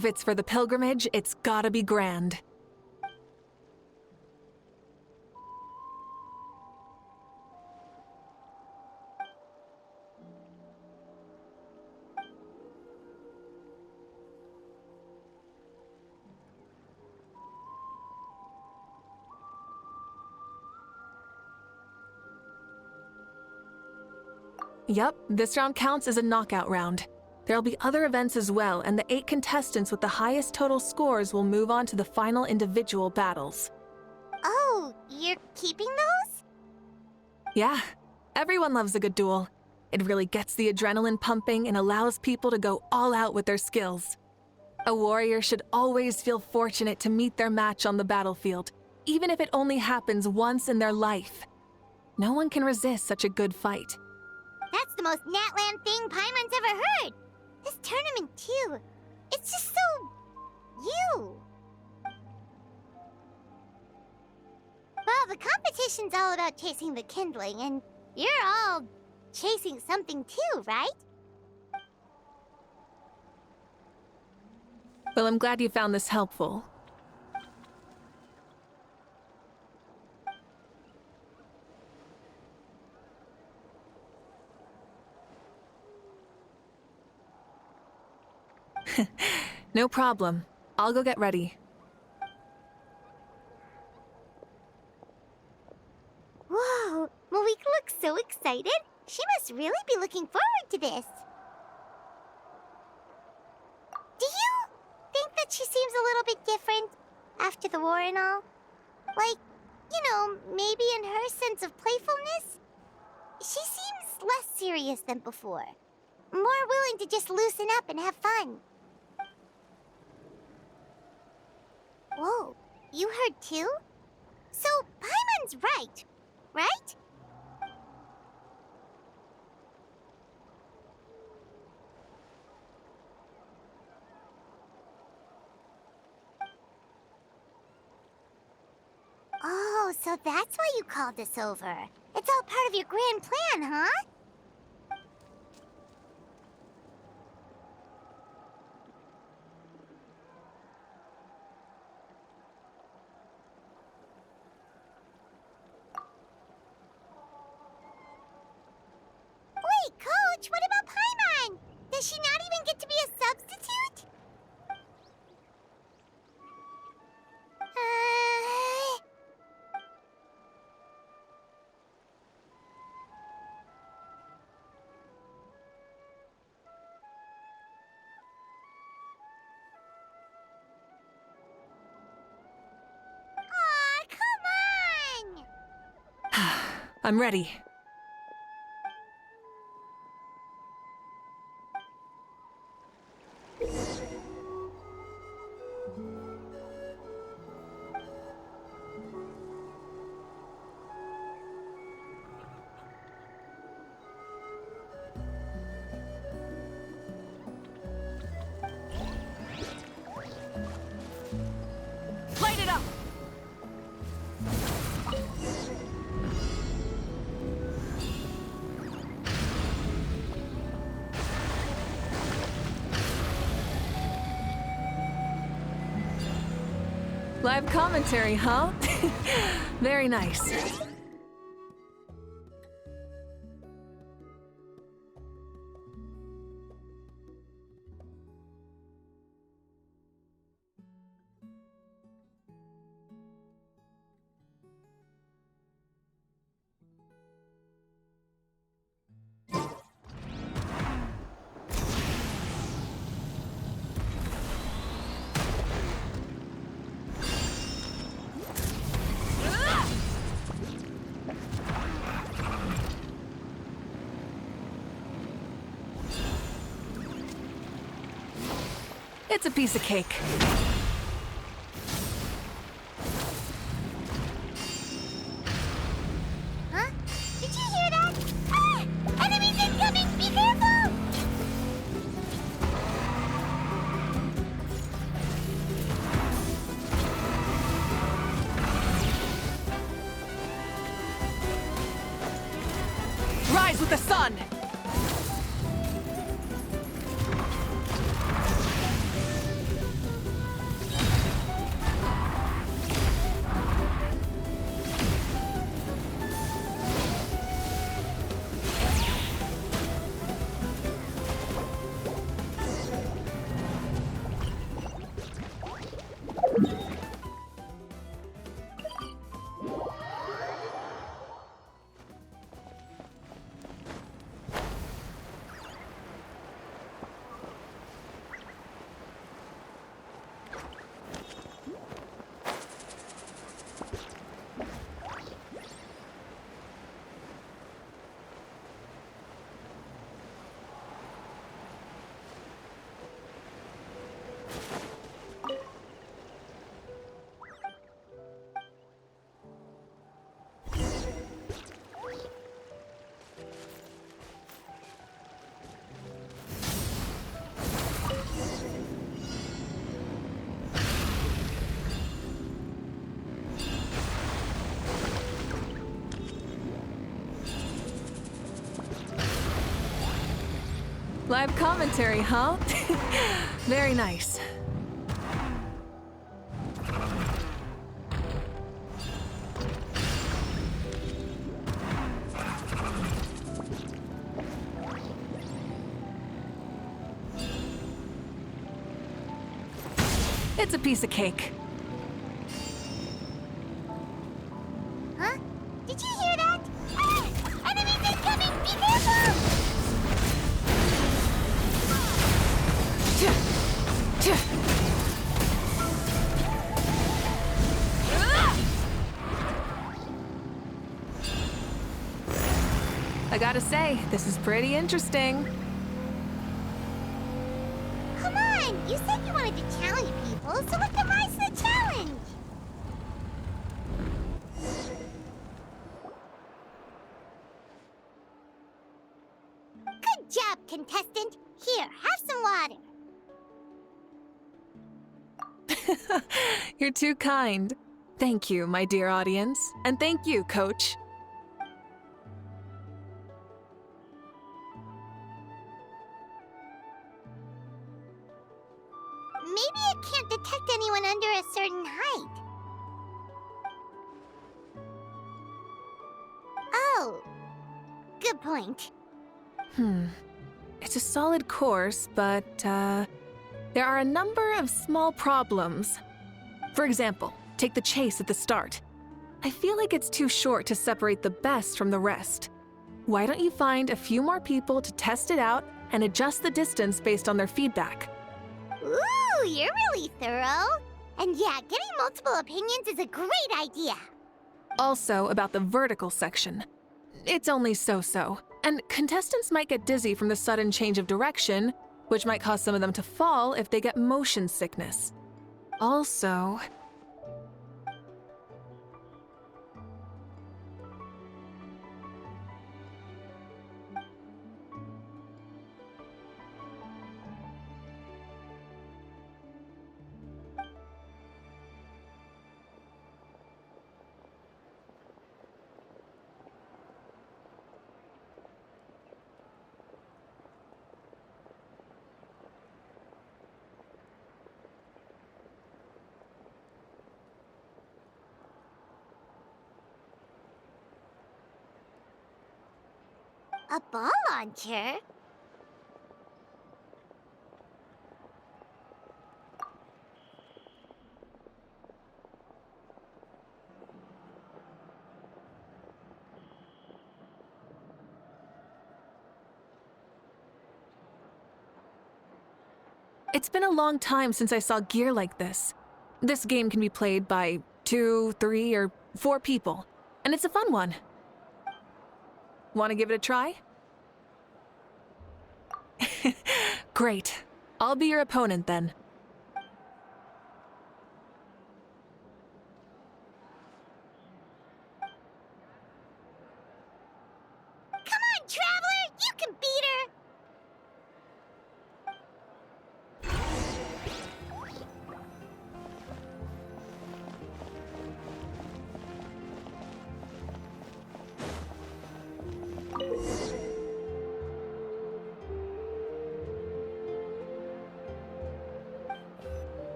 If it's for the pilgrimage, it's gotta be grand. Yep, this round counts as a knockout round. There'll be other events as well, and the 8 contestants with the highest total scores will move on to the final individual battles. Oh, you're keeping those? Yeah, everyone loves a good duel. It really gets the adrenaline pumping and allows people to go all out with their skills. A warrior should always feel fortunate to meet their match on the battlefield, even if it only happens once in their life. No one can resist such a good fight. That's the most Natland thing Paimon's ever heard! This tournament, too. It's just so... you. Well, the competition's all about chasing the kindling, and you're all chasing something too, right? Well, I'm glad you found this helpful. No problem. I'll go get ready. Whoa! Malika looks so excited. She must really be looking forward to this. Do you think that she seems a little bit different after the war and all? Like, you know, maybe in her sense of playfulness? She seems less serious than before. More willing to just loosen up and have fun. Whoa, you heard too? So, Paimon's right, right? Oh, so that's why you called us over. It's all part of your grand plan, huh? Wait, Coach, what about Paimon? Does she not even get to be a substitute? Aw, come on! I'm ready. Light it up! Live commentary, huh? Very nice. It's a piece of cake. Huh? Did you hear that? Ah! Enemies incoming! Be careful! Rise with the sun! Live commentary, huh? Very nice. It's a piece of cake. Huh? Did you hear that? Ah! Enemies incoming! Be careful! I gotta say, this is pretty interesting. Come on! You said you wanted to challenge people, so let them rise to the challenge! Good job, contestant! Here, have some water! You're too kind. Thank you, my dear audience. And thank you, Coach. Maybe it can't detect anyone under a certain height. Oh, good point. It's a solid course, but, there are a number of small problems. For example, take the chase at the start. I feel like it's too short to separate the best from the rest. Why don't you find a few more people to test it out and adjust the distance based on their feedback? Ooh, you're really thorough. And yeah, getting multiple opinions is a great idea. Also, about the vertical section. It's only so-so, and contestants might get dizzy from the sudden change of direction, which might cause some of them to fall if they get motion sickness. Also... A ball launcher? It's been a long time since I saw gear like this. This game can be played by 2, 3, or 4 people, and it's a fun one. Want to give it a try? Great. I'll be your opponent then. Come on, Traveler! You can beat her!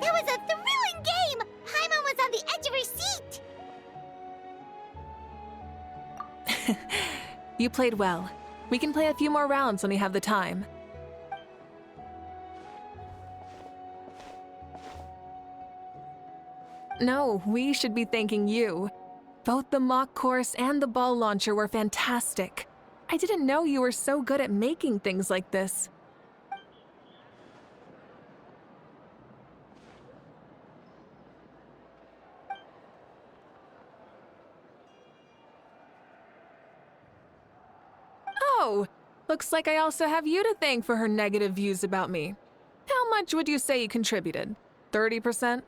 That was a thrilling game! Paimon was on the edge of her seat! You played well. We can play a few more rounds when we have the time. No, we should be thanking you. Both the mock course and the ball launcher were fantastic. I didn't know you were so good at making things like this. Oh, looks like I also have you to thank for her negative views about me. How much would you say you contributed? 30%?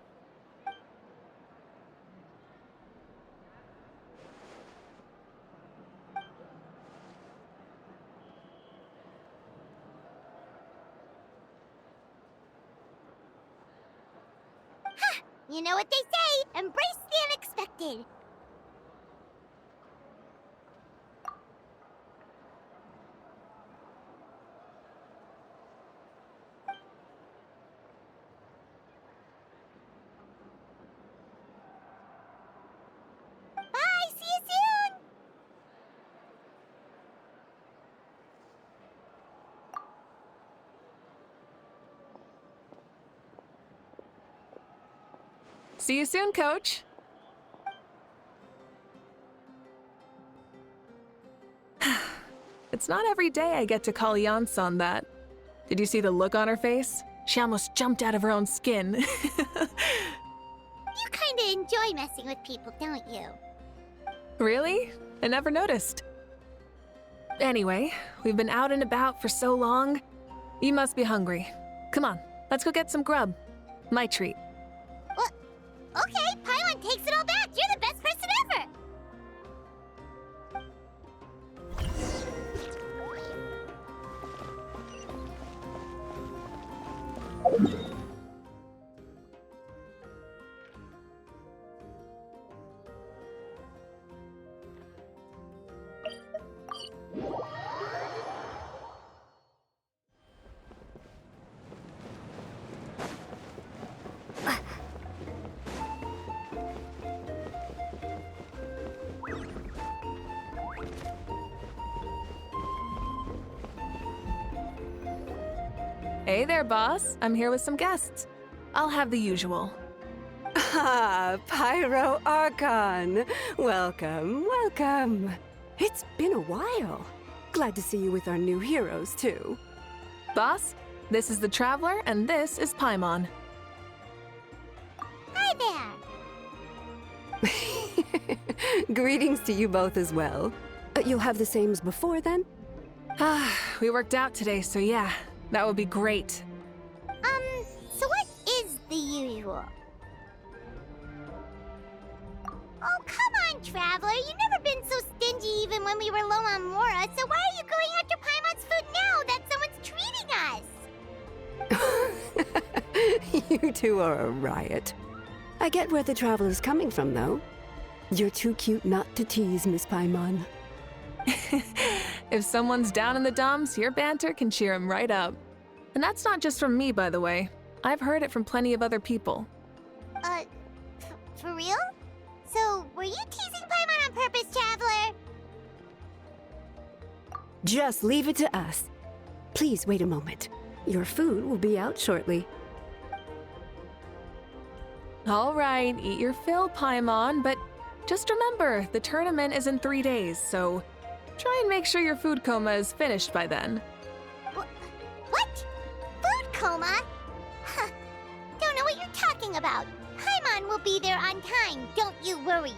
You know what they say, embrace the unexpected. Bye, see you soon! See you soon, Coach. It's not every day I get to call Yansan that. Did you see the look on her face? She almost jumped out of her own skin. You kinda enjoy messing with people, don't you? Really? I never noticed. Anyway, we've been out and about for so long. You must be hungry. Come on, let's go get some grub. My treat. Well, okay, Paimon takes it all back. You're the best person ever. Hey there, boss. I'm here with some guests. I'll have the usual. Ah, Pyro-Archon! Welcome, welcome. It's been a while. Glad to see you with our new heroes, too. Boss, this is the Traveler, and this is Paimon. Hi there. Greetings to you both as well. You'll have the same as before, then? We worked out today, so yeah, that would be great. So what is the usual? Oh, come on, Traveler. You've never been so stingy even when we were low on Mora, so why are you going after Paimon's food now that someone's treating us? You two are a riot. I get where the Traveler's coming from, though. You're too cute not to tease, Miss Paimon. If someone's down in the dumps, your banter can cheer him right up. And that's not just from me, by the way. I've heard it from plenty of other people. For real? So, were you teasing Paimon on purpose, Traveler? Just leave it to us. Please wait a moment. Your food will be out shortly. All right, eat your fill, Paimon, but just remember, the tournament is in 3 days, so try and make sure your food coma is finished by then. What? Food coma? Huh. Don't know what you're talking about. Paimon will be there on time, don't you worry.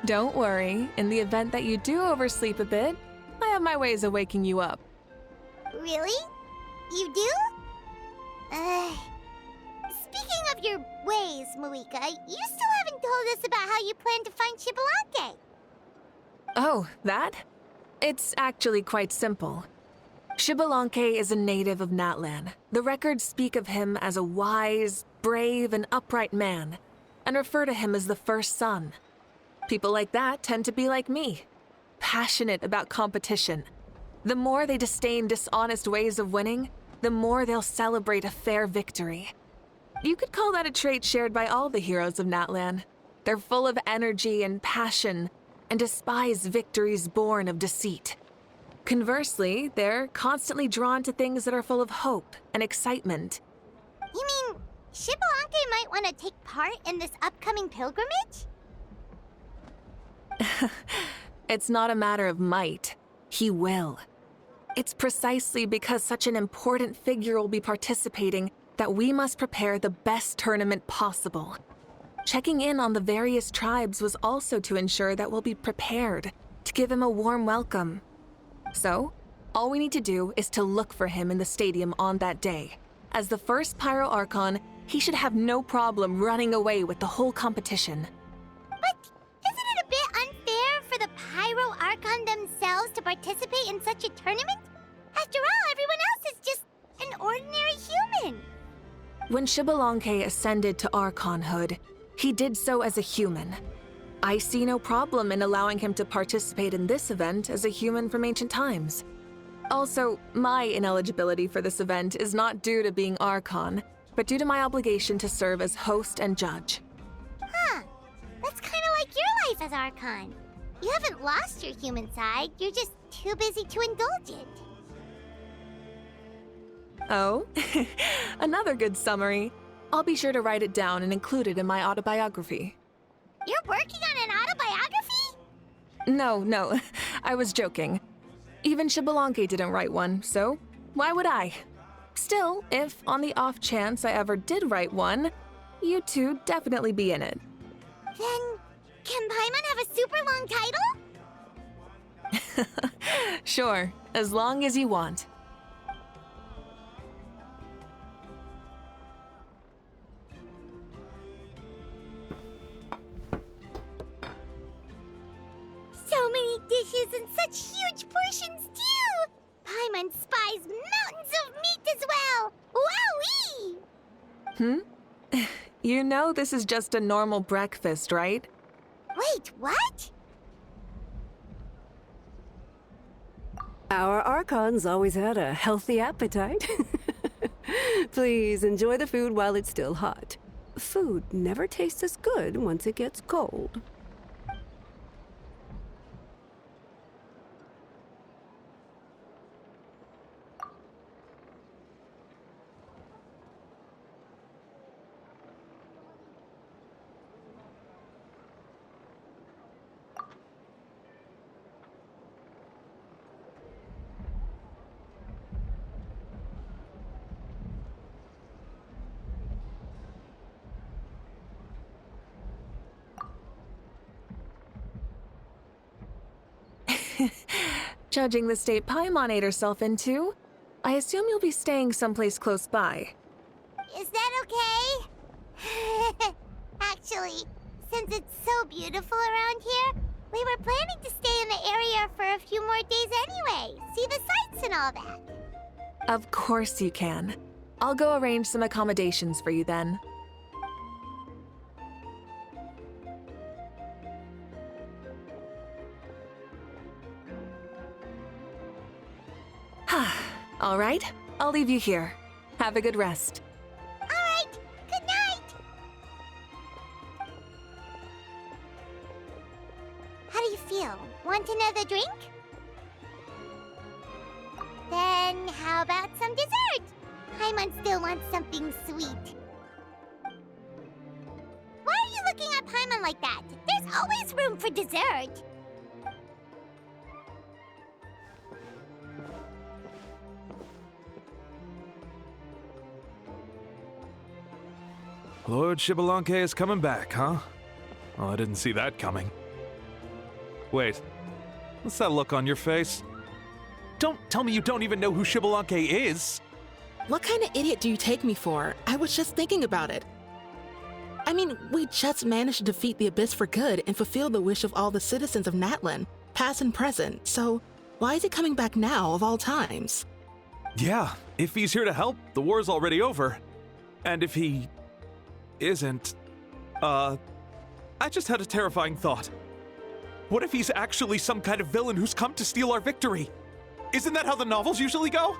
Don't worry, in the event that you do oversleep a bit, I have my ways of waking you up. Really? You do? Speaking of your ways, Moika, you still haven't told us about how you plan to find Xbalanque. Oh, that? It's actually quite simple. Xbalanque is a native of Natlan. The records speak of him as a wise, brave, and upright man, and refer to him as the first son. People like that tend to be like me, passionate about competition. The more they disdain dishonest ways of winning, the more they'll celebrate a fair victory. You could call that a trait shared by all the heroes of Natlan. They're full of energy and passion, and despise victories born of deceit. Conversely, they're constantly drawn to things that are full of hope and excitement. You mean Xbalanque might want to take part in this upcoming pilgrimage? It's not a matter of might. He will. It's precisely because such an important figure will be participating that we must prepare the best tournament possible. Checking in on the various tribes was also to ensure that we'll be prepared to give him a warm welcome. So, all we need to do is to look for him in the stadium on that day. As the first Pyro-Archon, he should have no problem running away with the whole competition. But isn't it a bit unfair for the Pyro-Archon themselves to participate in such a tournament? After all, everyone else is just an ordinary human. When Xbalanque ascended to Archonhood, he did so as a human. I see no problem in allowing him to participate in this event as a human from ancient times. Also, my ineligibility for this event is not due to being Archon, but due to my obligation to serve as host and judge. Huh. That's kind of like your life as Archon. You haven't lost your human side, you're just too busy to indulge it. Oh, another good summary. I'll be sure to write it down and include it in my autobiography. You're working on an autobiography? No, I was joking. Even Xbalanque didn't write one, so why would I? Still, if on the off chance I ever did write one, you two definitely be in it. Then, can Paimon have a super long title? Sure, as long as you want. So many dishes and such huge portions, too! Paimon spies mountains of meat as well! Wowee! You know this is just a normal breakfast, right? Wait, what? Our Archons always had a healthy appetite. Please enjoy the food while it's still hot. Food never tastes as good once it gets cold. Judging the state Paimon ate herself into, I assume you'll be staying someplace close by. Is that okay? Actually, since it's so beautiful around here, we were planning to stay in the area for a few more days anyway. See the sights and all that. Of course you can. I'll go arrange some accommodations for you then. All right, I'll leave you here. Have a good rest. All right, good night. How do you feel? Want another drink? Then how about some dessert? Paimon still wants something sweet. Why are you looking at Paimon like that? There's always room for dessert. Lord Xbalanque is coming back, huh? Oh, I didn't see that coming. Wait, what's that look on your face? Don't tell me you don't even know who Xbalanque is! What kind of idiot do you take me for? I was just thinking about it. I mean, we just managed to defeat the Abyss for good and fulfill the wish of all the citizens of Natlan, past and present, so why is he coming back now of all times? Yeah, if he's here to help, the war's already over. And if he isn't, I just had a terrifying thought. What if he's actually some kind of villain who's come to steal our victory? Isn't that how the novels usually go?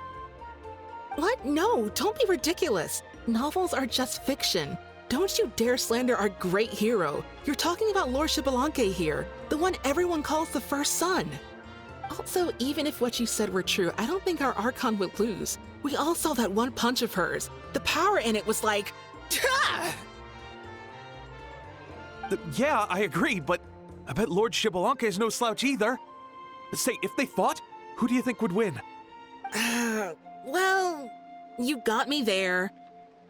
What? No, don't be ridiculous. Novels are just fiction. Don't you dare slander our great hero. You're talking about Lord Xbalanque here, the one everyone calls the first son. Also, even if what you said were true, I don't think our Archon would lose. We all saw that one punch of hers. The power in it was like, "Tah!" Yeah, I agree, but I bet Lord Xbalanque is no slouch either. Say, if they fought, who do you think would win? Well, you got me there.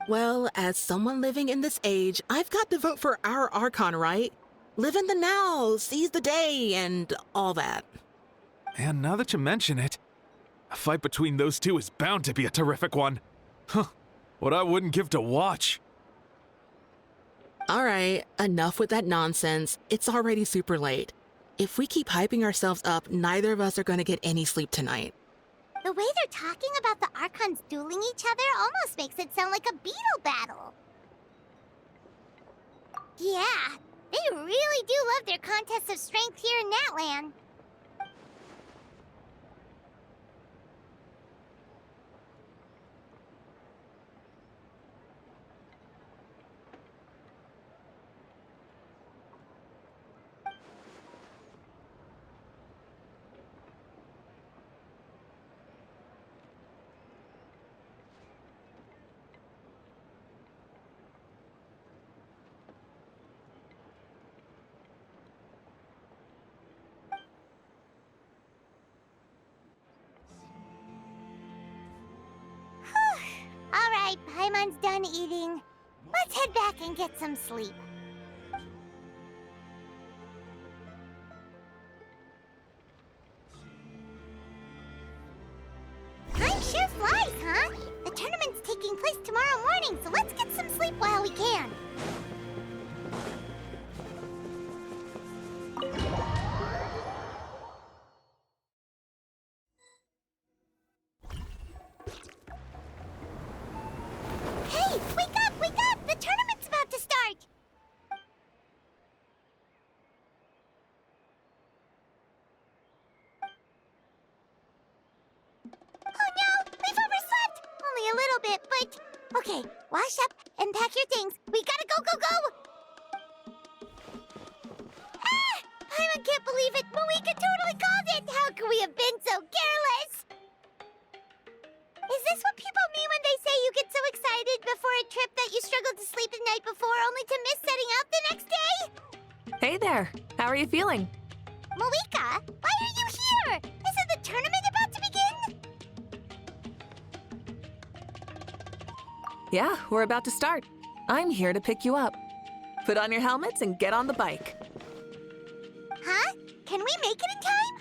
Well, as someone living in this age, I've got to vote for our Archon, right? Live in the now, seize the day, and all that. And now that you mention it, a fight between those two is bound to be a terrific one. Huh, what I wouldn't give to watch. All right, enough with that nonsense. It's already super late. If we keep hyping ourselves up, neither of us are going to get any sleep tonight. The way they're talking about the Archons dueling each other almost makes it sound like a beetle battle. Yeah, they really do love their contests of strength here in Natlan. Alright, Paimon's done eating. Let's head back and get some sleep. Time sure flies, huh? The tournament's taking place tomorrow morning, so let's get some sleep while we can. Hey, wake up, wake up! The tournament's about to start! Oh no, we've overslept! Only a little bit, but... Okay, wash up and pack your things. We gotta go, go, go! Ah! Paimon can't believe it! Moeka totally called it! How could we have been so careless? Is this what people mean when they say you get so excited before a trip that you struggled to sleep the night before only to miss setting out the next day? Hey there, how are you feeling? Moeka, why are you here? Isn't the tournament about to begin? Yeah, we're about to start. I'm here to pick you up. Put on your helmets and get on the bike. Huh? Can we make it in time?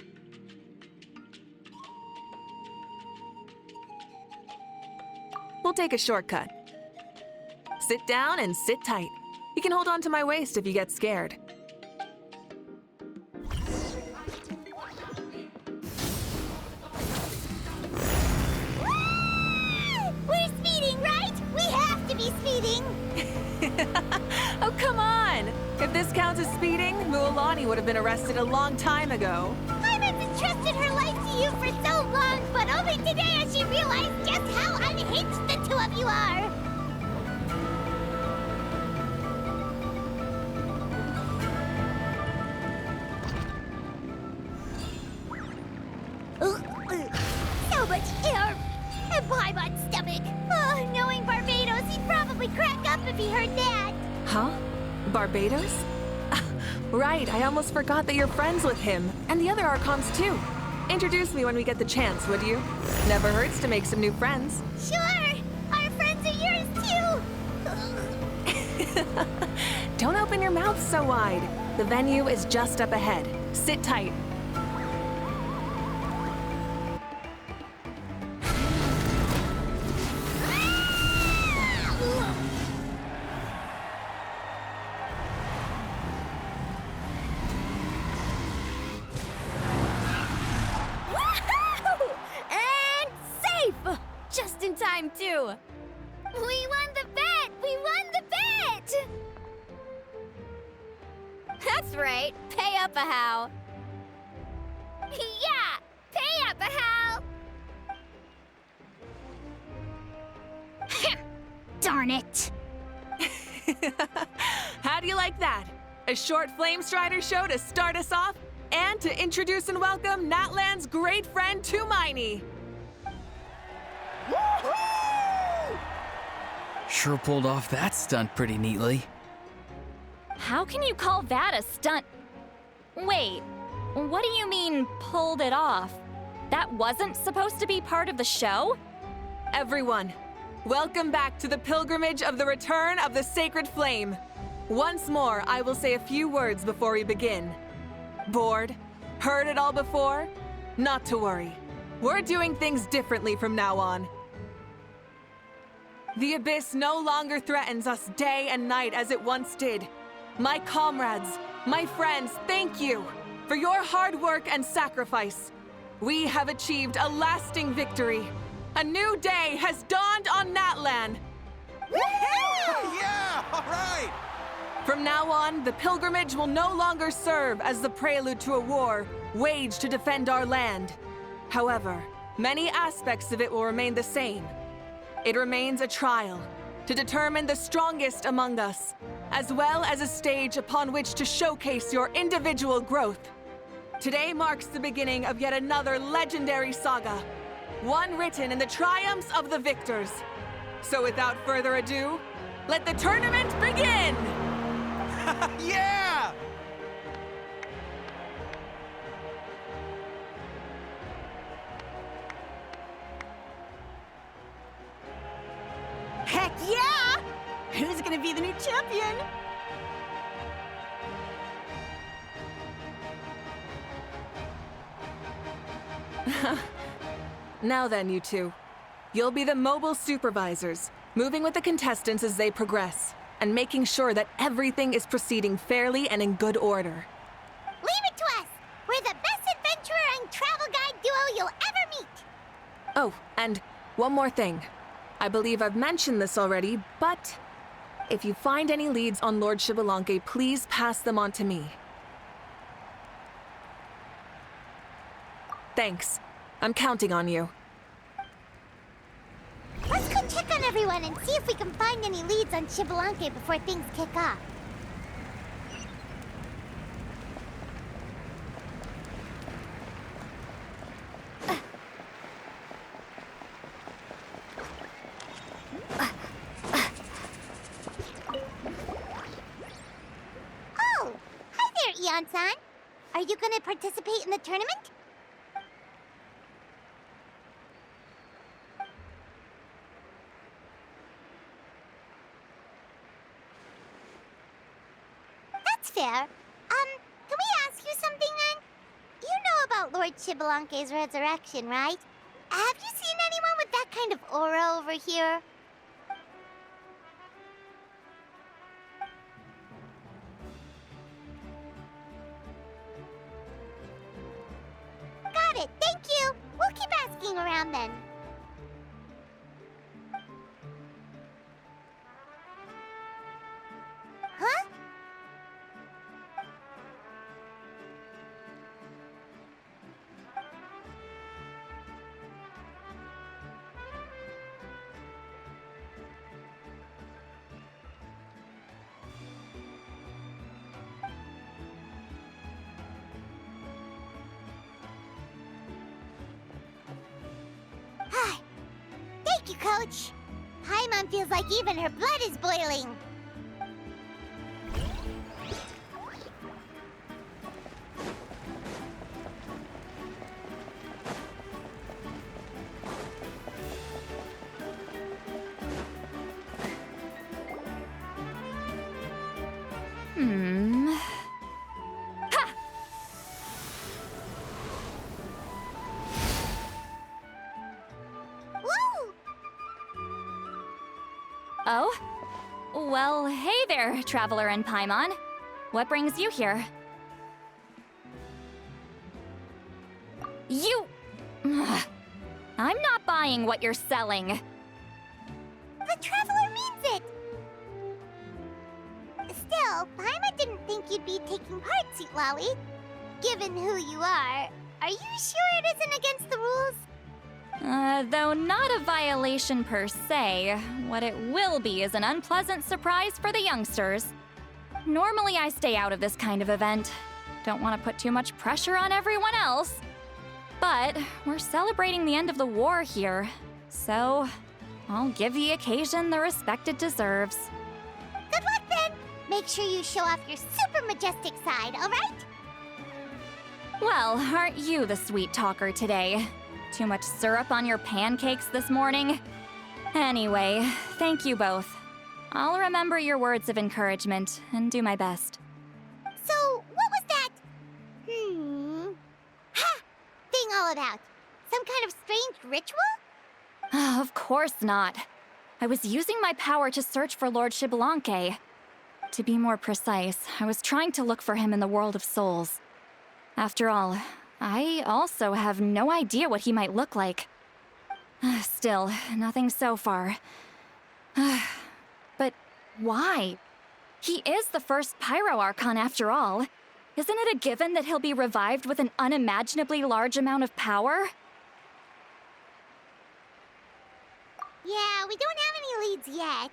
We'll take a shortcut. Sit down and sit tight. You can hold on to my waist if you get scared. Ah! We're speeding, right? We have to be speeding! Oh, come on! If this counts as speeding, Mualani would have been arrested a long time ago. Paimon's entrusted her life to you for so long, but only today has she realized just how unhinged the two of you are! So much air! And Paimon's stomach! Oh, knowing Barbados, he'd probably crack up if he heard that! Huh? Barbados? Right, I almost forgot that you're friends with him, and the other Archons too. Introduce me when we get the chance, would you? Never hurts to make some new friends. Sure! Our friends are yours too! Don't open your mouth so wide. The venue is just up ahead. Sit tight. Just in time, too! We won the bet! We won the bet! That's right. Pay up a how. Yeah! Pay up a how! Darn it! How do you like that? A short Flame Strider show to start us off, and to introduce and welcome Natlan's great friend Tumaini. Sure pulled off that stunt pretty neatly. How can you call that a stunt? Wait, what do you mean, pulled it off? That wasn't supposed to be part of the show? Everyone, welcome back to the pilgrimage of the return of the sacred flame. Once more, I will say a few words before we begin. Bored? Heard it all before? Not to worry. We're doing things differently from now on. The abyss no longer threatens us day and night as it once did. My comrades, my friends, thank you for your hard work and sacrifice. We have achieved a lasting victory. A new day has dawned on Natlan. Yeah! All right! From now on, the pilgrimage will no longer serve as the prelude to a war waged to defend our land. However, many aspects of it will remain the same. It remains a trial to determine the strongest among us, as well as a stage upon which to showcase your individual growth. Today marks the beginning of yet another legendary saga, one written in the triumphs of the victors. So without further ado, let the tournament begin! Yeah! Heck yeah! Who's gonna be the new champion? Now then, you two. You'll be the mobile supervisors, moving with the contestants as they progress, and making sure that everything is proceeding fairly and in good order. Leave it to us! We're the best adventurer and travel guide duo you'll ever meet! Oh, and one more thing. I believe I've mentioned this already, but if you find any leads on Lord Xbalanque, please pass them on to me. Thanks. I'm counting on you. Let's go check on everyone and see if we can find any leads on Xbalanque before things kick off. Oh! Hi there, Eon-san! Are you gonna participate in the tournament? That's fair. Can we ask you something then? You know about Lord Xbalanque's resurrection, right? Have you seen anyone with that kind of aura over here? Got it, thank you! We'll keep asking around then. Huh? Thank you, Coach. Paimon feels like even her blood is boiling. Woo! Oh? Well, hey there, Traveler and Paimon. What brings you here? You... Ugh. I'm not buying what you're selling. The Traveler means it! Still, Paimon didn't think you'd be taking part, Sweet Lolly. Given who you are you sure it isn't against the rules? Though not a violation per se, what it will be is an unpleasant surprise for the youngsters. Normally I stay out of this kind of event. Don't want to put too much pressure on everyone else. But we're celebrating the end of the war here, so I'll give the occasion the respect it deserves. Good luck then! Make sure you show off your super majestic side, alright? Well, aren't you the sweet talker today? Too much syrup on your pancakes this morning? Anyway, thank you both. I'll remember your words of encouragement and do my best. So, what was that? Ha! Thing all about? Some kind of strange ritual? Of course not. I was using my power to search for Lord Xbalanque. To be more precise, I was trying to look for him in the world of souls. After all, I also have no idea what he might look like. Still, nothing so far. But why? He is the first Pyro-Archon after all. Isn't it a given that he'll be revived with an unimaginably large amount of power? Yeah, we don't have any leads yet.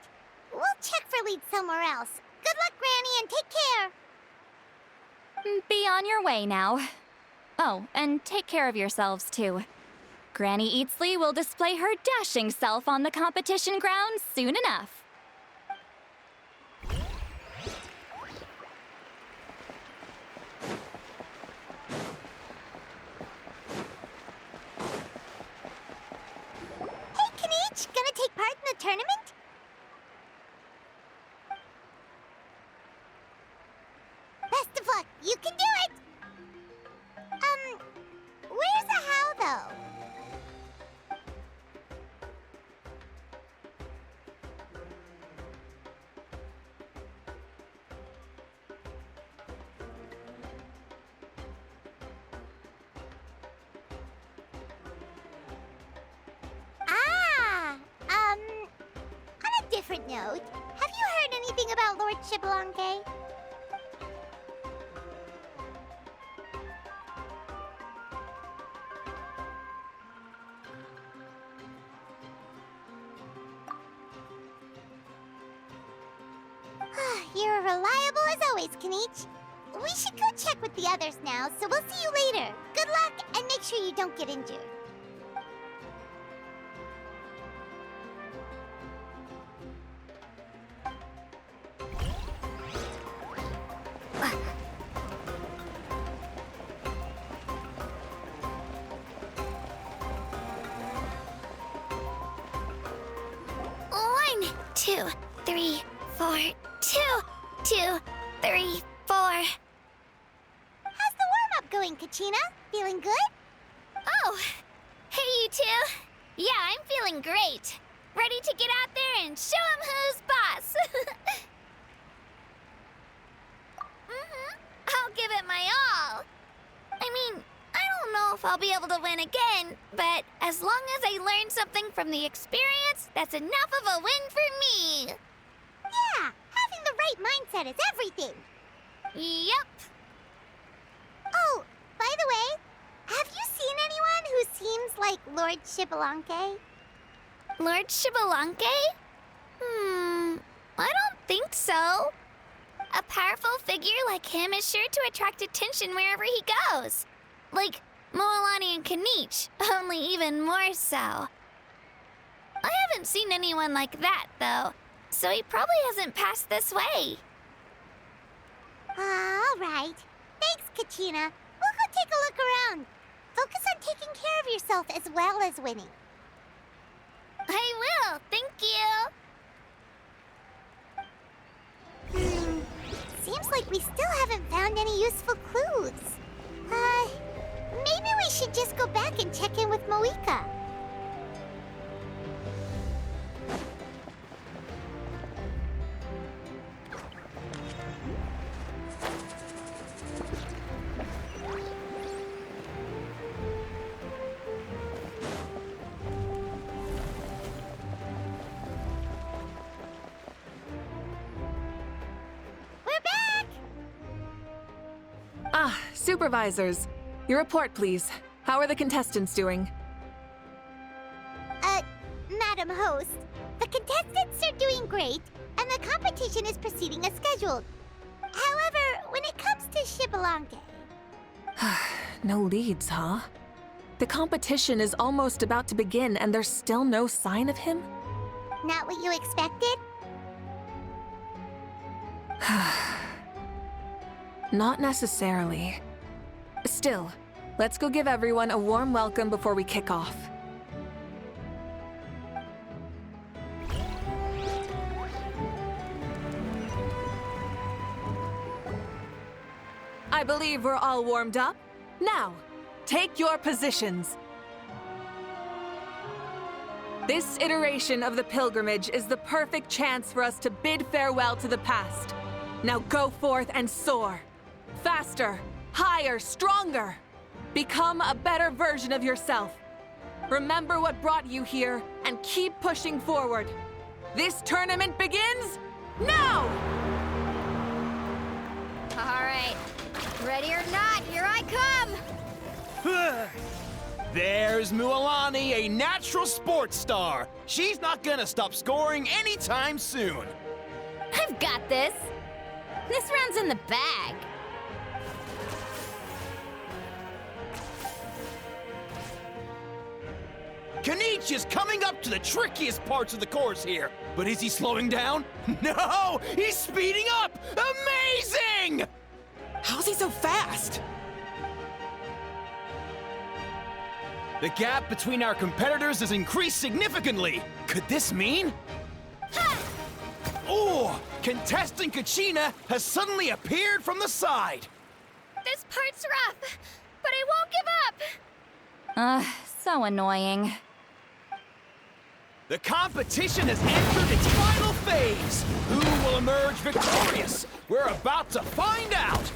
We'll check for leads somewhere else. Good luck, Granny, and take care. Be on your way now. Oh, and take care of yourselves too. Granny Eatsley will display her dashing self on the competition grounds soon enough. Hey, Kanich, gonna take part in the tournament? Best of luck, you can do it! Where's the how, though? On a different note, have you heard anything about Lord Xbalanque? You're reliable as always, Kanich. We should go check with the others now, so we'll see you later. Good luck, and make sure you don't get injured. One, two, three, four. Two, three, four. How's the warm-up going, Kachina? Feeling good? Oh, hey you two. Yeah, I'm feeling great. Ready to get out there and show 'em who's boss. I'll give it my all. I mean, I don't know if I'll be able to win again, but as long as I learn something from the experience, that's enough of a win for me. Yeah, having the right mindset is everything. Yep. Oh, by the way, have you seen anyone who seems like Lord Xbalanque? Lord Xbalanque? I don't think so. A powerful figure like him is sure to attract attention wherever he goes. Like Moalani and Kanich, only even more so. I haven't seen anyone like that, though, so he probably hasn't passed this way. All right. Thanks, Kachina. We'll go take a look around. Focus on taking care of yourself as well as winning. I will, thank you. Seems like we still haven't found any useful clues. Maybe we should just go back and check in with Moika. Supervisors, your report, please. How are the contestants doing? Madam Host, the contestants are doing great, and the competition is proceeding as scheduled. However, when it comes to Xbalanque... No leads, huh? The competition is almost about to begin, and there's still no sign of him? Not what you expected? Not necessarily. Still, let's go give everyone a warm welcome before we kick off. I believe we're all warmed up. Now, take your positions. This iteration of the pilgrimage is the perfect chance for us to bid farewell to the past. Now go forth and soar. Faster, higher, stronger. Become a better version of yourself. Remember what brought you here and keep pushing forward. This tournament begins now! All right. Ready or not, here I come! There's Mualani, a natural sports star. She's not gonna stop scoring anytime soon. I've got this. This round's in the bag. Kenichi is coming up to the trickiest parts of the course here. But is he slowing down? No! He's speeding up! Amazing! How's he so fast? The gap between our competitors has increased significantly. Could this mean? Ha! Oh! Contestant Kachina has suddenly appeared from the side. This part's rough, but I won't give up. So annoying. The competition has entered its final phase. Who will emerge victorious? We're about to find out.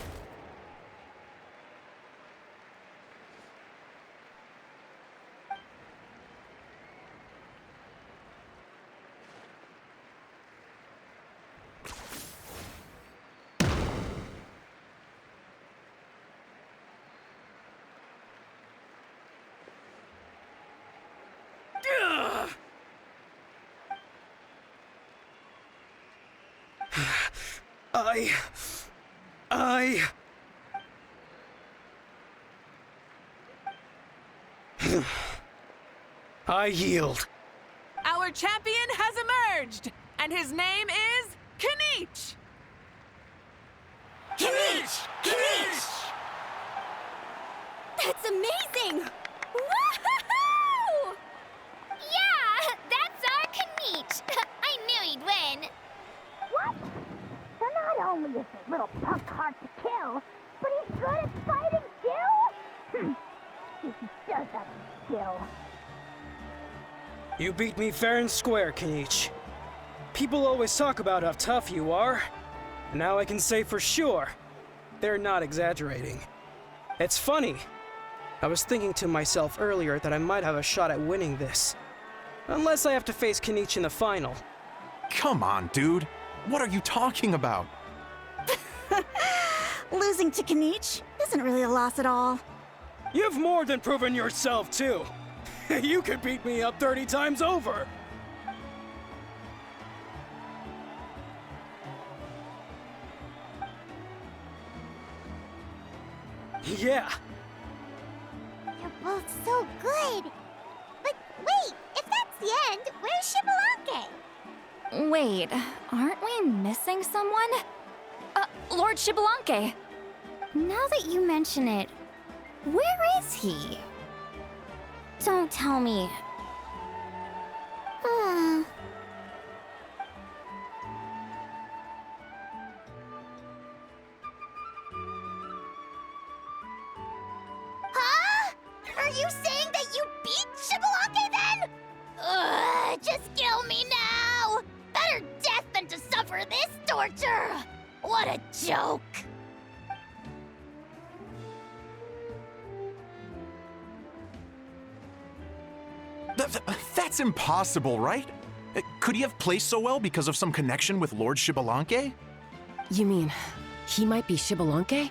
I yield. Our champion has emerged, and his name is Kenichi! Kenichi! Kenichi! That's amazing! Woohoo! Yeah, that's our Kenichi. I knew he'd win. What? So not only is this little punk hard to kill, but he's good at fighting too? He does have skill. You beat me fair and square, Kenichi. People always talk about how tough you are. And now I can say for sure, they're not exaggerating. It's funny. I was thinking to myself earlier that I might have a shot at winning this. Unless I have to face Kenichi in the final. Come on, dude. What are you talking about? Losing to Kenichi isn't really a loss at all. You've more than proven yourself, too. You could beat me up 30 times over. Yeah. You're both so good. But wait, if that's the end, where's Xbalanque? Wait, aren't we missing someone? Lord Xbalanque. Now that you mention it, where is he? Don't tell me. Huh? Are you saying that you beat Xbalanque then? Ugh, just kill me now! Better death than to suffer this torture! What a joke! That's impossible, right? Could he have placed so well because of some connection with Lord Xbalanque? You mean, he might be Xbalanque?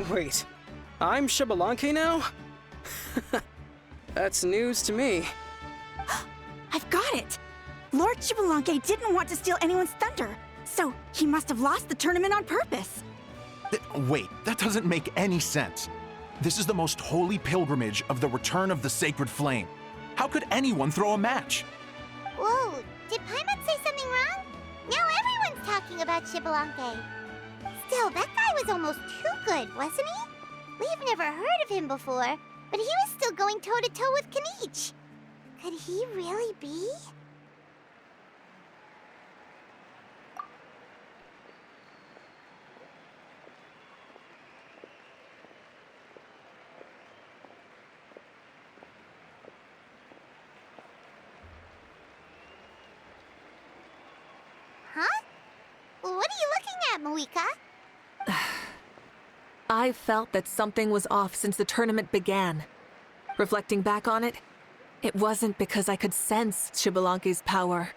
Wait, I'm Xbalanque now? That's news to me. I've got it! Lord Xbalanque didn't want to steal anyone's thunder, so he must have lost the tournament on purpose. Wait, that doesn't make any sense. This is the most holy pilgrimage of the return of the sacred flame. How could anyone throw a match? Whoa, did Paimon say something wrong? Now everyone's talking about Xbalanque. Still, that guy was almost too good, wasn't he? We've never heard of him before, but he was still going toe-to-toe with Kenichi. Could he really be? Huh? What are you looking at, Moika? I felt that something was off since the tournament began. Reflecting back on it, it wasn't because I could sense Xbalanque's power,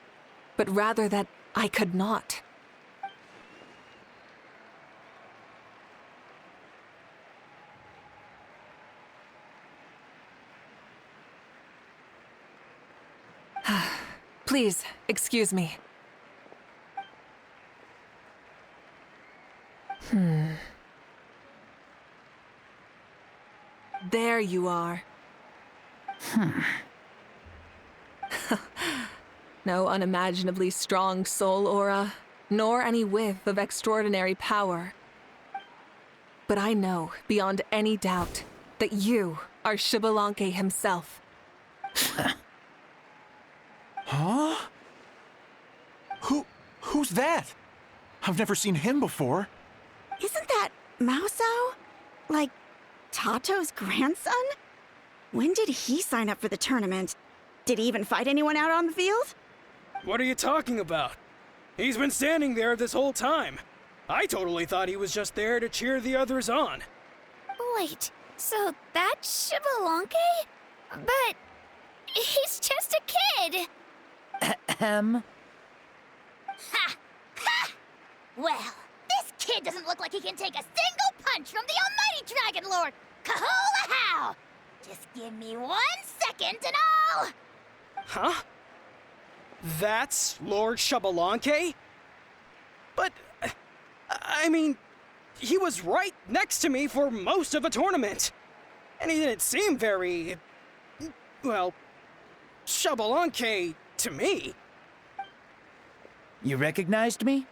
but rather that I could not. Please, excuse me. There you are. No unimaginably strong soul aura, nor any whiff of extraordinary power. But I know, beyond any doubt, that you are Xbalanque himself. Huh? Who's that? I've never seen him before. Isn't that Mauso? Like, Tato's grandson? When did he sign up for the tournament? Did he even fight anyone out on the field? What are you talking about? He's been standing there this whole time. I totally thought he was just there to cheer the others on. Wait, so that's Xbalanque? But he's just a kid. Ahem. Ha! Ha! Well, this kid doesn't look like he can take a single punch from the almighty Dragon Lord! Kahola how! Just give me 1 second and I'll... Huh? That's Lord Xbalanque? But, I mean, he was right next to me for most of the tournament. And he didn't seem very, well, Xbalanque to me. You recognized me?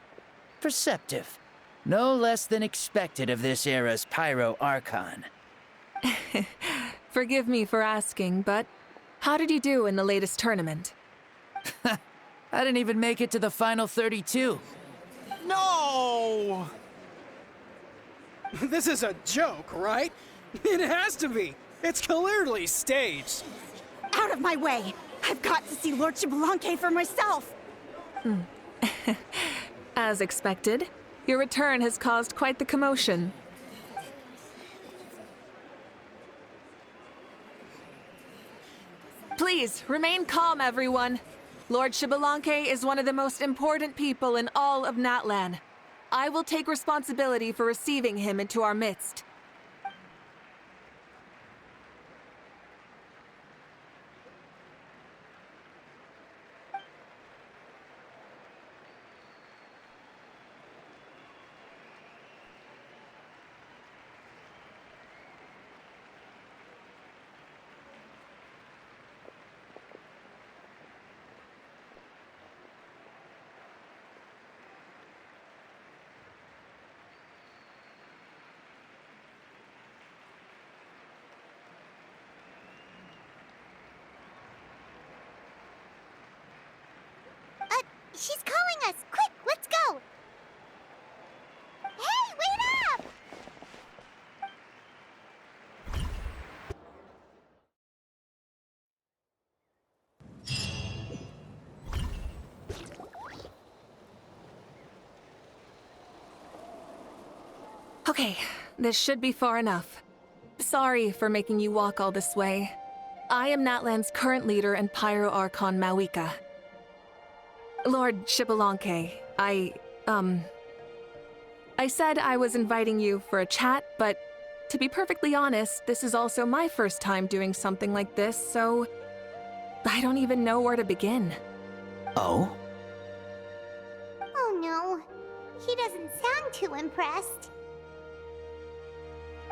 Perceptive. No less than expected of this era's Pyro-Archon. Forgive me for asking, but how did you do in the latest tournament? I didn't even make it to the final 32. No! This is a joke, right? It has to be. It's clearly staged. Out of my way! I've got to see Lord Xbalanque for myself! As expected, your return has caused quite the commotion. Please, remain calm, everyone. Lord Xbalanque is one of the most important people in all of Natlan. I will take responsibility for receiving him into our midst. She's calling us! Quick, let's go! Hey, wait up! Okay, this should be far enough. Sorry for making you walk all this way. I am Natlan's current leader and Pyro-Archon Mawika. Lord Xbalanque, I said I was inviting you for a chat, but to be perfectly honest, this is also my first time doing something like this, so I don't even know where to begin. Oh? Oh no, he doesn't sound too impressed.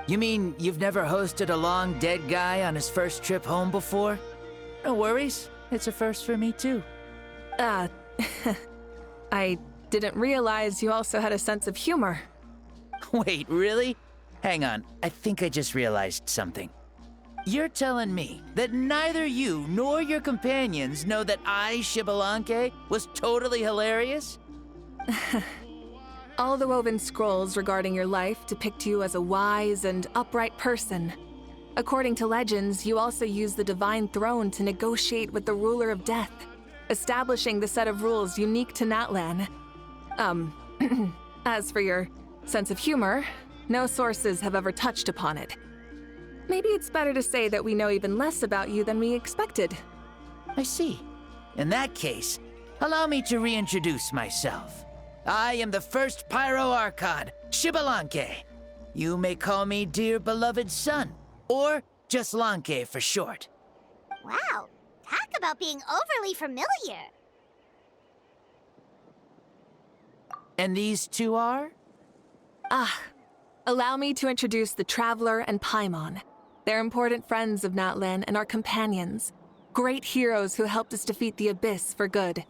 You mean you've never hosted a long dead guy on his first trip home before? No worries. It's a first for me, too. I didn't realize you also had a sense of humor. Wait, really? Hang on, I think I just realized something. You're telling me that neither you nor your companions know that I, Xbalanque, was totally hilarious? All the woven scrolls regarding your life depict you as a wise and upright person. According to legends, you also use the Divine Throne to negotiate with the Ruler of Death, establishing the set of rules unique to Natlan. As for your sense of humor, no sources have ever touched upon it. Maybe it's better to say that we know even less about you than we expected. I see. In that case, allow me to reintroduce myself. I am the first Pyro-Archon, Xbalanque. You may call me dear beloved son, or just Lanque for short. Wow, talk about being overly familiar. And these two are? Allow me to introduce the Traveler and Paimon. They're important friends of Natlan and our companions. Great heroes who helped us defeat the Abyss for good.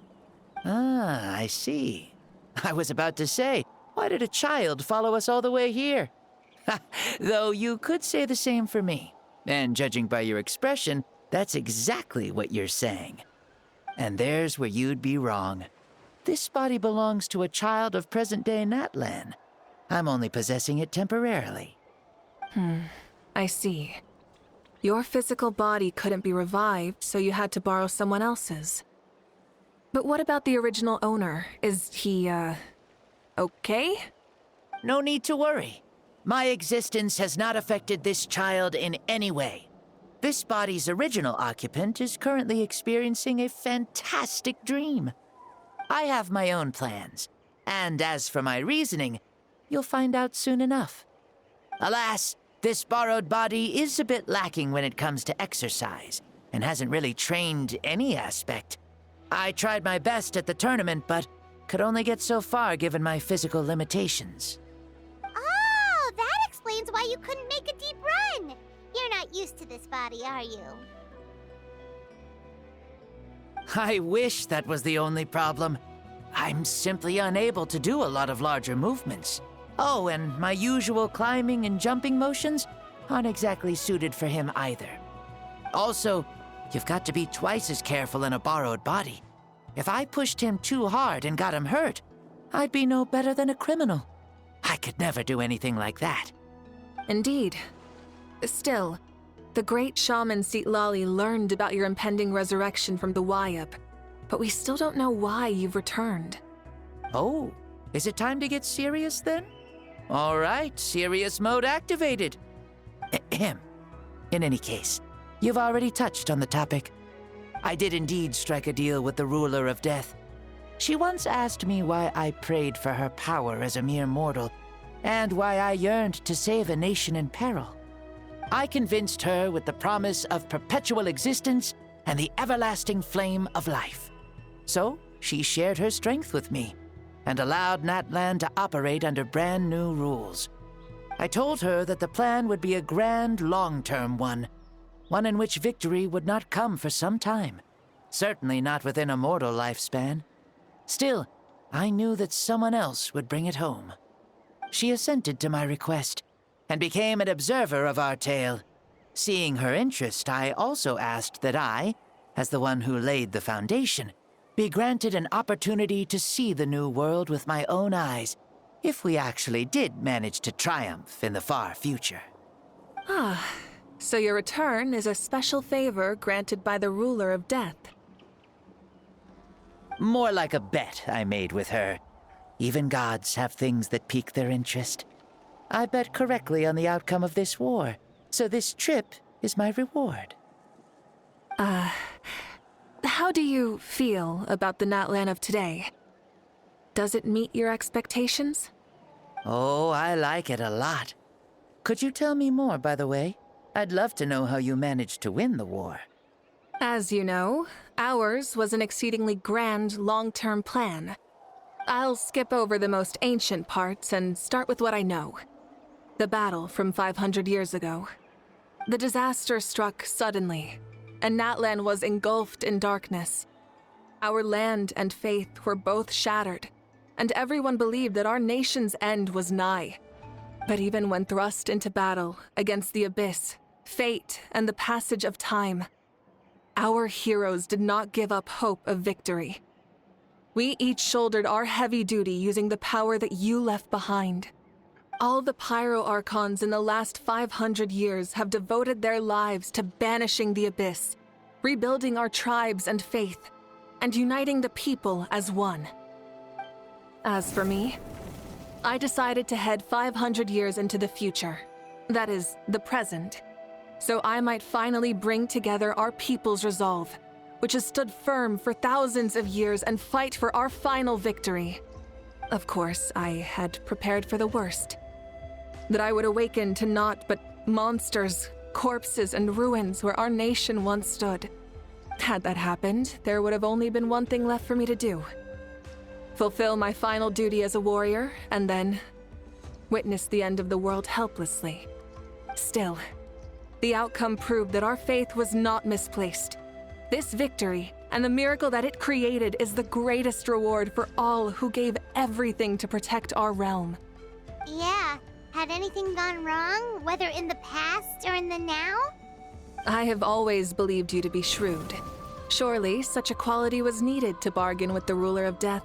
Ah, I see. I was about to say, why did a child follow us all the way here? Though you could say the same for me. And judging by your expression, that's exactly what you're saying. And there's where you'd be wrong. This body belongs to a child of present-day Natlan. I'm only possessing it temporarily. I see. Your physical body couldn't be revived, so you had to borrow someone else's. But what about the original owner? Is he, okay? No need to worry. My existence has not affected this child in any way. This body's original occupant is currently experiencing a fantastic dream. I have my own plans, and as for my reasoning, you'll find out soon enough. Alas, this borrowed body is a bit lacking when it comes to exercise, and hasn't really trained any aspect. I tried my best at the tournament, but could only get so far given my physical limitations. Oh, that explains why you couldn't make a deep run. You're not used to this body, are you? I wish that was the only problem. I'm simply unable to do a lot of larger movements. Oh, and my usual climbing and jumping motions aren't exactly suited for him either. Also, you've got to be twice as careful in a borrowed body. If I pushed him too hard and got him hurt, I'd be no better than a criminal. I could never do anything like that. Indeed. Still, the great shaman Lali learned about your impending resurrection from the Wayup, but we still don't know why you've returned. Oh, is it time to get serious then? All right, serious mode activated. Ahem. In any case, you've already touched on the topic. I did indeed strike a deal with the Ruler of Death. She once asked me why I prayed for her power as a mere mortal, and why I yearned to save a nation in peril. I convinced her with the promise of perpetual existence and the everlasting flame of life. So, she shared her strength with me, and allowed Natlan to operate under brand new rules. I told her that the plan would be a grand, long-term one in which victory would not come for some time, certainly not within a mortal lifespan. Still, I knew that someone else would bring it home. She assented to my request, and became an observer of our tale. Seeing her interest, I also asked that I, as the one who laid the foundation, be granted an opportunity to see the new world with my own eyes, if we actually did manage to triumph in the far future. So your return is a special favor granted by the Ruler of Death. More like a bet I made with her. Even gods have things that pique their interest. I bet correctly on the outcome of this war, so this trip is my reward. How do you feel about the Natlan of today? Does it meet your expectations? Oh, I like it a lot. Could you tell me more, by the way? I'd love to know how you managed to win the war. As you know, ours was an exceedingly grand, long-term plan. I'll skip over the most ancient parts and start with what I know. The battle from 500 years ago. The disaster struck suddenly, and Natlan was engulfed in darkness. Our land and faith were both shattered, and everyone believed that our nation's end was nigh. But even when thrust into battle against the abyss, fate, and the passage of time, our heroes did not give up hope of victory. We each shouldered our heavy duty using the power that you left behind. All the Pyro-Archons in the last 500 years have devoted their lives to banishing the abyss, rebuilding our tribes and faith, and uniting the people as one. As for me, I decided to head 500 years into the future, that is, the present, so I might finally bring together our people's resolve, which has stood firm for thousands of years, and fight for our final victory. Of course, I had prepared for the worst. That I would awaken to naught but monsters, corpses, and ruins where our nation once stood. Had that happened, there would have only been one thing left for me to do. Fulfill my final duty as a warrior, and then witness the end of the world helplessly. Still, the outcome proved that our faith was not misplaced. This victory, and the miracle that it created, is the greatest reward for all who gave everything to protect our realm. Yeah, had anything gone wrong, whether in the past or in the now? I have always believed you to be shrewd. Surely, such a quality was needed to bargain with the ruler of death,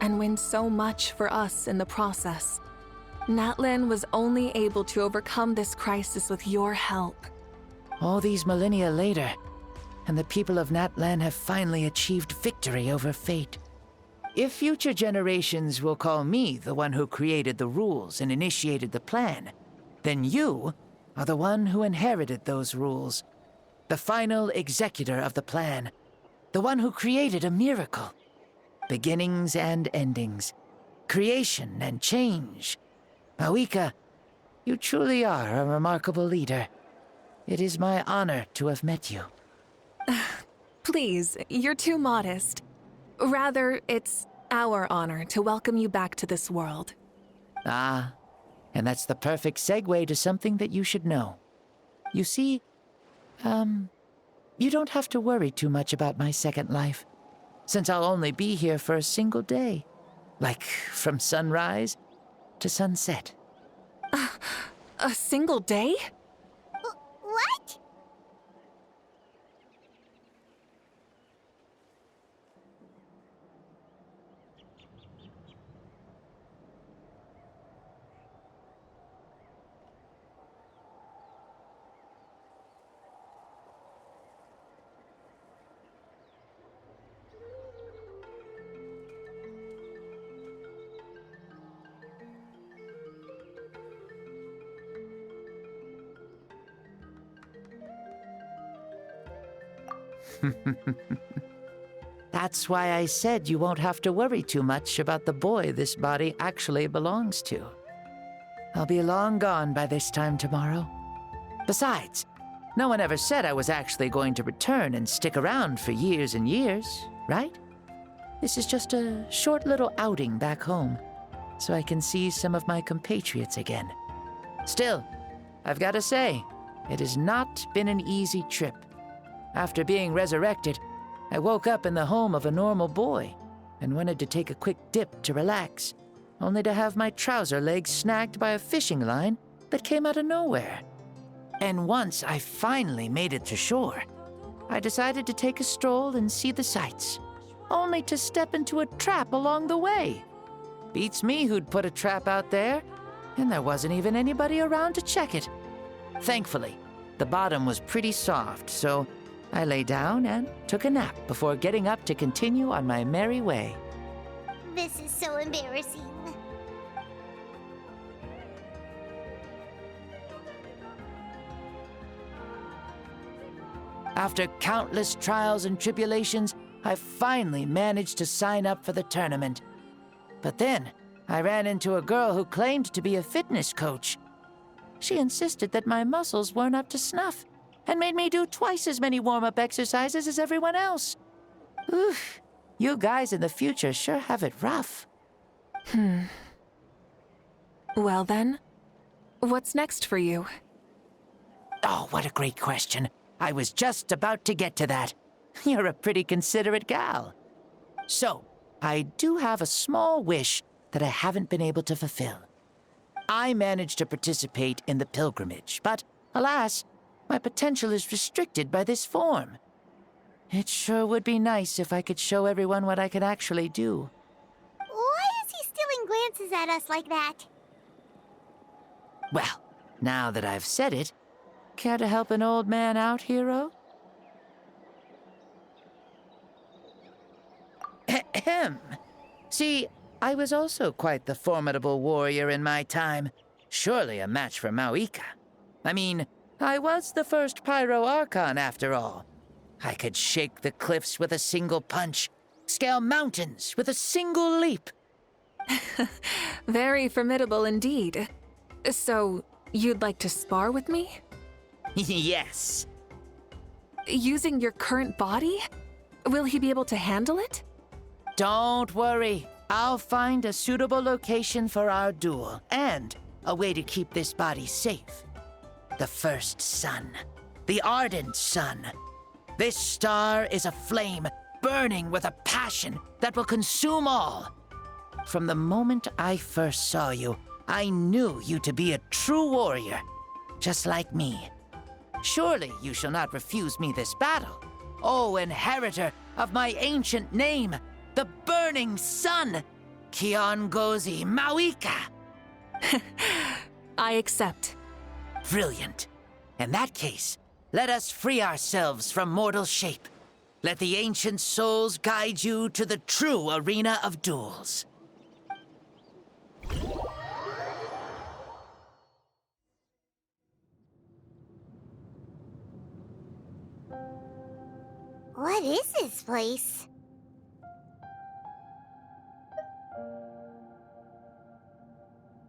and win so much for us in the process. Natlan was only able to overcome this crisis with your help. All these millennia later, and the people of Natlan have finally achieved victory over fate. If future generations will call me the one who created the rules and initiated the plan, then you are the one who inherited those rules. The final executor of the plan. The one who created a miracle. Beginnings and endings. Creation and change. Mawika, you truly are a remarkable leader. It is my honor to have met you. Please, you're too modest. Rather, it's our honor to welcome you back to this world. Ah, and that's the perfect segue to something that you should know. You see, you don't have to worry too much about my second life, since I'll only be here for a single day. Like, from sunrise to sunset. A single day? What? That's why I said you won't have to worry too much about the boy this body actually belongs to. I'll be long gone by this time tomorrow. Besides, no one ever said I was actually going to return and stick around for years and years, right? This is just a short little outing back home, so I can see some of my compatriots again. Still, I've got to say, it has not been an easy trip. After being resurrected, I woke up in the home of a normal boy and wanted to take a quick dip to relax, only to have my trouser legs snagged by a fishing line that came out of nowhere. And once I finally made it to shore, I decided to take a stroll and see the sights, only to step into a trap along the way. Beats me who'd put a trap out there, and there wasn't even anybody around to check it. Thankfully, the bottom was pretty soft, so I lay down and took a nap before getting up to continue on my merry way. This is so embarrassing. After countless trials and tribulations, I finally managed to sign up for the tournament. But then, I ran into a girl who claimed to be a fitness coach. She insisted that my muscles weren't up to snuff, and made me do twice as many warm-up exercises as everyone else. Oof, you guys in the future sure have it rough. Well then, what's next for you? Oh, what a great question. I was just about to get to that. You're a pretty considerate gal. So, I do have a small wish that I haven't been able to fulfill. I managed to participate in the pilgrimage, but alas, my potential is restricted by this form. It sure would be nice if I could show everyone what I could actually do. Why is he stealing glances at us like that? Well, now that I've said it, care to help an old man out, hero? Ahem. See, I was also quite the formidable warrior in my time. Surely a match for Mauika. I mean, I was the first Pyro-Archon after all. I could shake the cliffs with a single punch, scale mountains with a single leap. Very formidable indeed. So, you'd like to spar with me? Yes. Using your current body? Will he be able to handle it? Don't worry. I'll find a suitable location for our duel, and a way to keep this body safe. The first sun. The ardent sun. This star is a flame, burning with a passion that will consume all. From the moment I first saw you, I knew you to be a true warrior, just like me. Surely you shall not refuse me this battle, O inheritor of my ancient name, the Burning Sun, Kiongozi Mauika. I accept. Brilliant. In that case, let us free ourselves from mortal shape. Let the ancient souls guide you to the true arena of duels. What is this place?